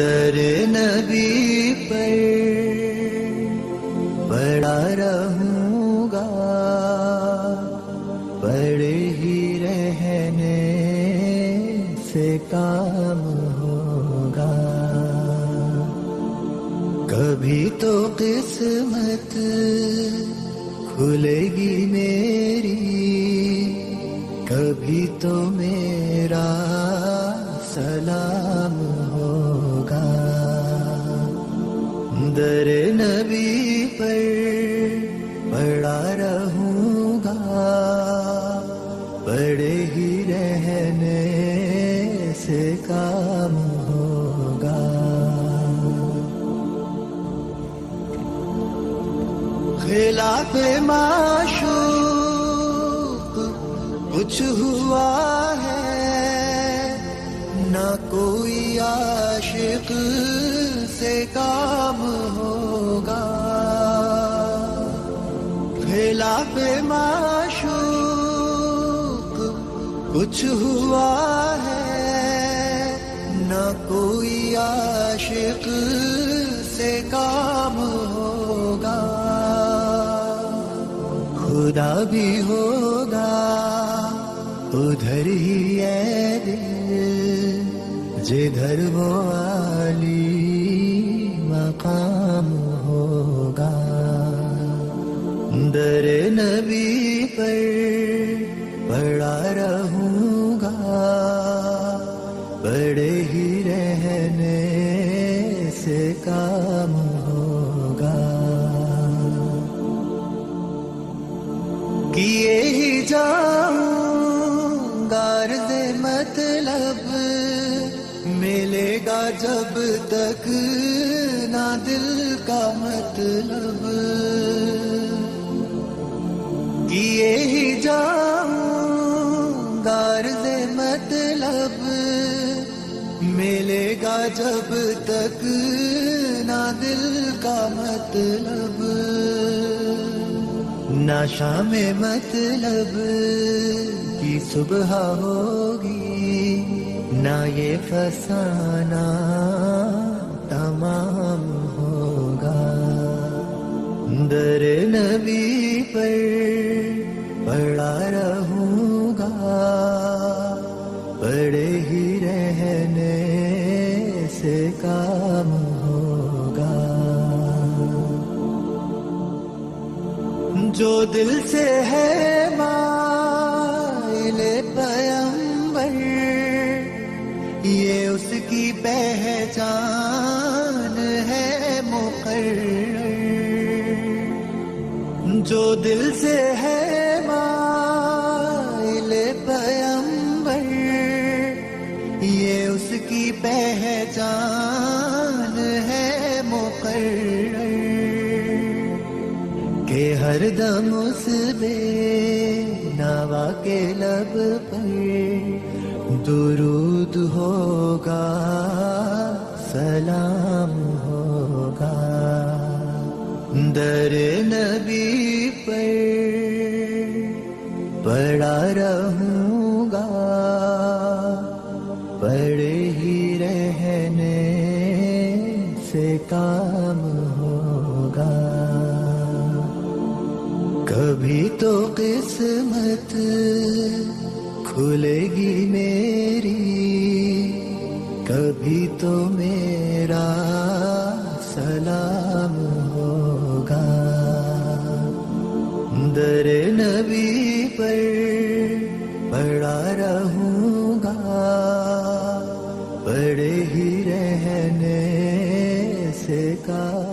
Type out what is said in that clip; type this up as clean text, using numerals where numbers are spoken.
در نبی پر پڑا رہوں گا، پڑے ہی رہنے سے کام ہوگا. کبھی تو قسمت کھلے گی میری، کبھی تو میرا سلام ہوگا. در نبی پر پڑا رہوں گا، پڑے ہی رہنے سے کام ہوگا. خلاف معشوق کچھ ہوا ہے، نہ کوئی عاشق سے کام ہوگا. خلاف معشوق کچھ ہوا ہے، نہ کوئی عاشق سے کام ہوگا. خدا بھی ہوگا ادھر ہی اے دل، جدھر وہ عالی مقام ہوگا. در نبی پر پڑا رہوں گا، پڑے ہی رہنے سے کام ہوگا. کیے ہی جاؤں غرض مطلب، ملے گا جب تک نہ دل کا مطلب. کیے ہی جاؤں غرض مطلب، ملے گا جب تک نہ دل کا مطلب. نہ شام مطلب کی صبح ہوگی، نہ یہ فسانہ تمام ہوگا. در نبی پر پڑا رہوں گا، پڑے ہی رہنے سے کام ہوگا. جو دل سے ہے مائل پیمبر، یہ اس کی پہچان ہے مقرر. جو دل سے ہے مائل پیمبر، یہ اس کی پہچان ہے مقرر. کہ ہر دم اس بے نوا کے لب پر درود ہوگا، سلام ہوگا. در نبی پر پڑا رہوں گا، پڑے ہی رہنے سے کام ہوگا. کبھی تو قسمت کھلے گی میری، کبھی تو میرا سلام ہوگا. در نبی پر پڑا رہوں گا، پڑے ہی رہنے سے کام